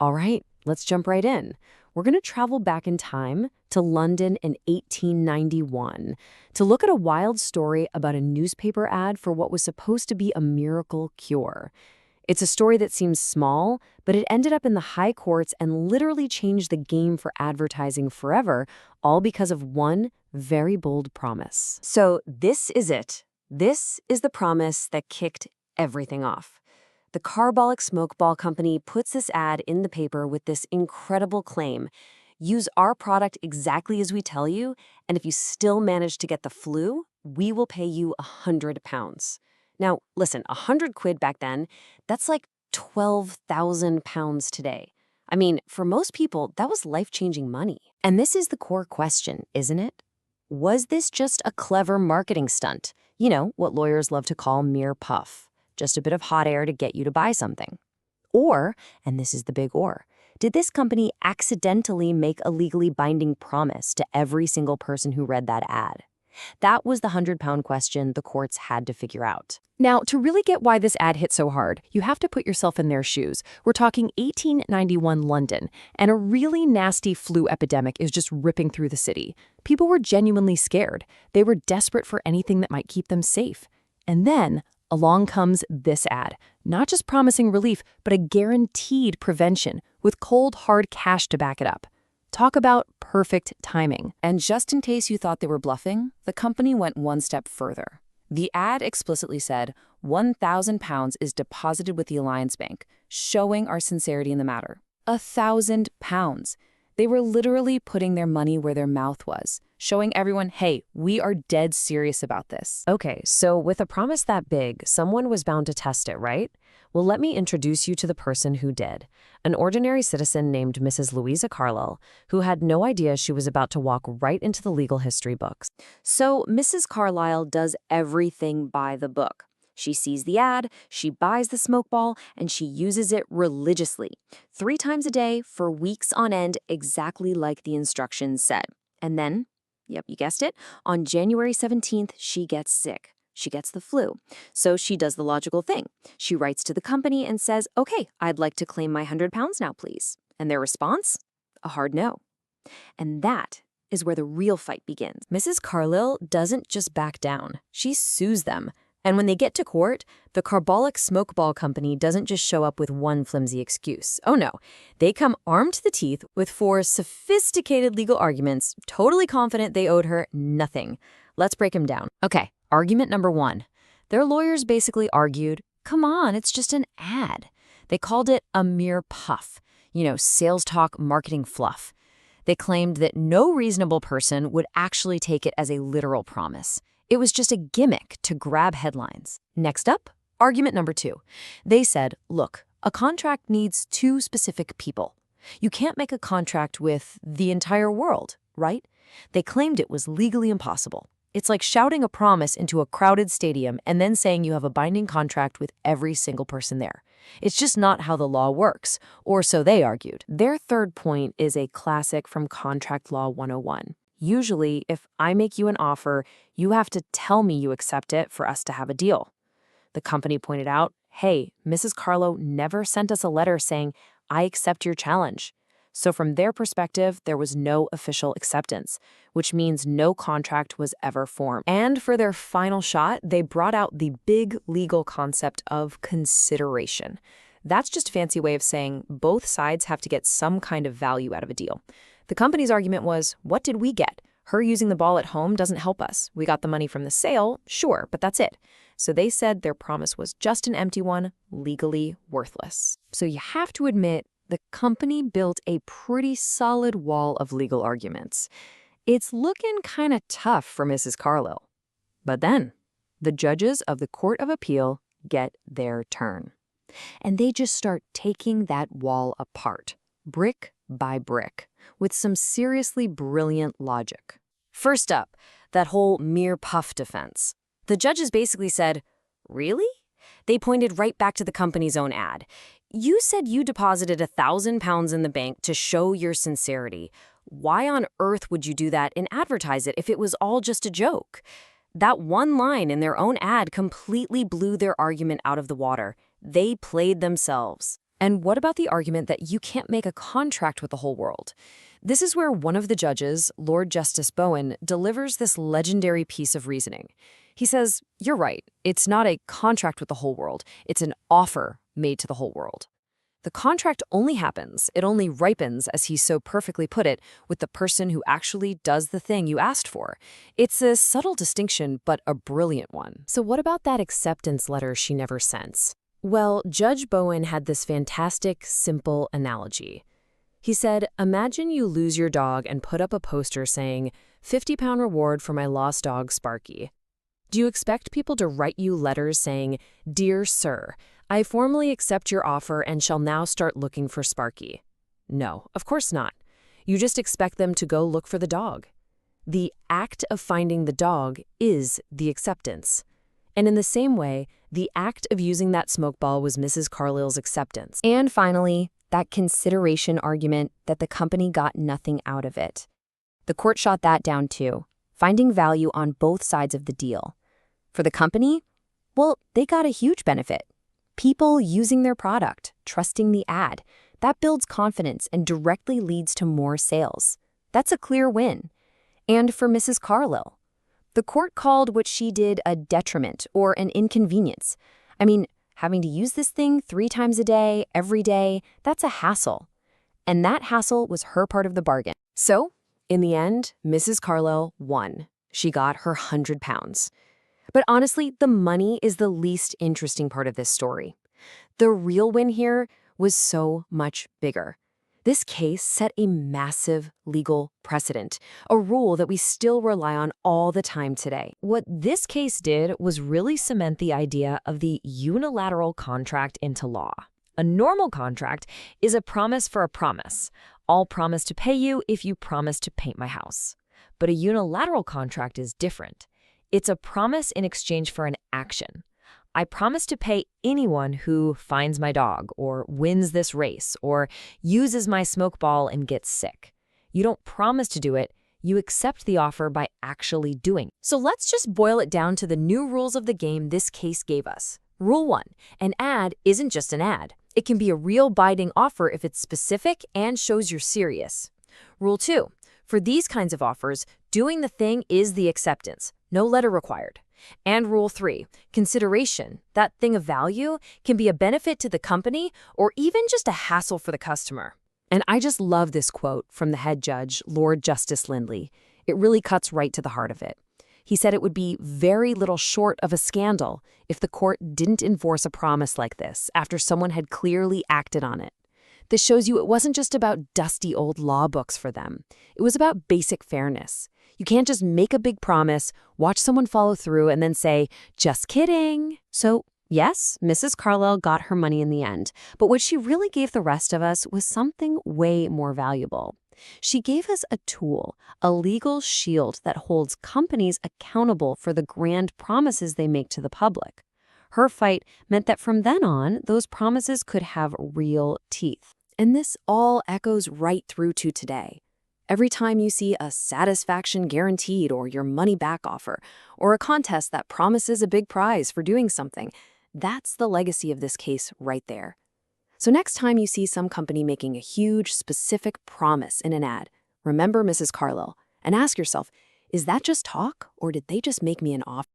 All right, let's jump right in. We're going to travel back in time to London in 1891 to look at a wild story about a newspaper ad for what was supposed to be a miracle cure. It's a story that seems small, but it ended up in the high courts and literally changed the game for advertising forever, all because of one very bold promise. So this is it. This is the promise that kicked everything off. The Carbolic Smoke Ball Company puts this ad in the paper with this incredible claim: use our product exactly as we tell you, and if you still manage to get the flu, we will pay you £100. Now, listen, 100 quid back then, that's like 12,000 pounds today. I mean, for most people, that was life-changing money. And this is the core question, isn't it? Was this just a clever marketing stunt? You know, what lawyers love to call mere puff. Just a bit of hot air to get you to buy something. Or, and this is the big or, did this company accidentally make a legally binding promise to every single person who read that ad? That was the £100 question the courts had to figure out. Now, to really get why this ad hit so hard, you have to put yourself in their shoes. We're talking 1891 London, and a really nasty flu epidemic is just ripping through the city. People were genuinely scared. They were desperate for anything that might keep them safe. And then along comes this ad, not just promising relief, but a guaranteed prevention with cold, hard cash to back it up. Talk about perfect timing. And just in case you thought they were bluffing, the company went one step further. The ad explicitly said, £1,000 is deposited with the Alliance Bank, showing our sincerity in the matter. £1,000. They were literally putting their money where their mouth was, showing everyone, hey, we are dead serious about this. Okay, so with a promise that big, someone was bound to test it, right? Well, let me introduce you to the person who did. An ordinary citizen named Mrs. Louisa Carlill, who had no idea she was about to walk right into the legal history books. So Mrs. Carlyle does everything by the book. She sees the ad, she buys the smoke ball, and she uses it religiously, 3 times a day for weeks on end, exactly like the instructions said. And then, yep, you guessed it, on January 17th, she gets sick. She gets the flu. So she does the logical thing. She writes to the company and says, okay, I'd like to claim my £100 now, please. And their response? A hard no. And that is where the real fight begins. Mrs. Carlill doesn't just back down. She sues them. And when they get to court, the Carbolic Smoke Ball Company doesn't just show up with one flimsy excuse. Oh no, they come armed to the teeth with 4 sophisticated legal arguments, totally confident they owed her nothing. Let's break them down. Okay, argument number 1. Their lawyers basically argued, come on, it's just an ad. They called it a mere puff, sales talk, marketing fluff. They claimed that no reasonable person would actually take it as a literal promise. It was just a gimmick to grab headlines. Next up, argument number 2. They said, look, a contract needs 2 specific people. You can't make a contract with the entire world, right? They claimed it was legally impossible. It's like shouting a promise into a crowded stadium and then saying you have a binding contract with every single person there. It's just not how the law works, or so they argued. Their third point is a classic from Contract Law 101. Usually, if I make you an offer, you have to tell me you accept it for us to have a deal. The company pointed out, hey, Mrs. Carlo never sent us a letter saying, I accept your challenge. So from their perspective, there was no official acceptance, which means no contract was ever formed. And for their final shot, they brought out the big legal concept of consideration. That's just a fancy way of saying both sides have to get some kind of value out of a deal. The company's argument was, what did we get? Her using the ball at home doesn't help us. We got the money from the sale, sure, but that's it. So they said their promise was just an empty one, legally worthless. So you have to admit, the company built a pretty solid wall of legal arguments. It's looking kind of tough for Mrs. Carlill. But then, the judges of the Court of Appeal get their turn. And they just start taking that wall apart, brick by brick, with some seriously brilliant logic. First up, that whole mere puff defense. The judges basically said, really? They pointed right back to the company's own ad. You said you deposited £1,000 in the bank to show your sincerity. Why on earth would you do that and advertise it if it was all just a joke? That one line in their own ad completely blew their argument out of the water. They played themselves. And what about the argument that you can't make a contract with the whole world? This is where one of the judges, Lord Justice Bowen, delivers this legendary piece of reasoning. He says, "You're right. It's not a contract with the whole world. It's an offer made to the whole world. The contract only happens, it only ripens, as he so perfectly put it, with the person who actually does the thing you asked for. It's a subtle distinction, but a brilliant one." So what about that acceptance letter she never sends? Well, Judge Bowen had this fantastic, simple analogy. He said, imagine you lose your dog and put up a poster saying, "50-pound reward for my lost dog, Sparky." Do you expect people to write you letters saying, "Dear Sir, I formally accept your offer and shall now start looking for Sparky"? No, of course not. You just expect them to go look for the dog. The act of finding the dog is the acceptance. And in the same way, the act of using that smoke ball was Mrs. Carlill's acceptance. And finally, that consideration argument that the company got nothing out of it. The court shot that down too, finding value on both sides of the deal. For the company, well, they got a huge benefit. People using their product, trusting the ad, that builds confidence and directly leads to more sales. That's a clear win. And for Mrs. Carlill, the court called what she did a detriment or an inconvenience. I mean, having to use this thing 3 times a day, every day, that's a hassle. And that hassle was her part of the bargain. So, in the end, Mrs. Carlill won. She got her 100 pounds. But honestly, the money is the least interesting part of this story. The real win here was so much bigger. This case set a massive legal precedent, a rule that we still rely on all the time today. What this case did was really cement the idea of the unilateral contract into law. A normal contract is a promise for a promise. I'll promise to pay you if you promise to paint my house. But a unilateral contract is different. It's a promise in exchange for an action. I promise to pay anyone who finds my dog, or wins this race, or uses my smoke ball and gets sick. You don't promise to do it, you accept the offer by actually doing it. So let's just boil it down to the new rules of the game this case gave us. Rule 1, an ad isn't just an ad. It can be a real binding offer if it's specific and shows you're serious. Rule 2, for these kinds of offers, doing the thing is the acceptance, no letter required. And Rule 3, consideration, that thing of value, can be a benefit to the company or even just a hassle for the customer. And I just love this quote from the head judge, Lord Justice Lindley. It really cuts right to the heart of it. He said it would be very little short of a scandal if the court didn't enforce a promise like this after someone had clearly acted on it. This shows you it wasn't just about dusty old law books for them. It was about basic fairness. You can't just make a big promise, watch someone follow through, and then say, "Just kidding." So, yes, Mrs. Carlill got her money in the end, but what she really gave the rest of us was something way more valuable. She gave us a tool, a legal shield that holds companies accountable for the grand promises they make to the public. Her fight meant that from then on, those promises could have real teeth. And this all echoes right through to today. Every time you see a satisfaction guaranteed or your money back offer, or a contest that promises a big prize for doing something, that's the legacy of this case right there. So next time you see some company making a huge, specific promise in an ad, remember Mrs. Carlill and ask yourself, is that just talk or did they just make me an offer?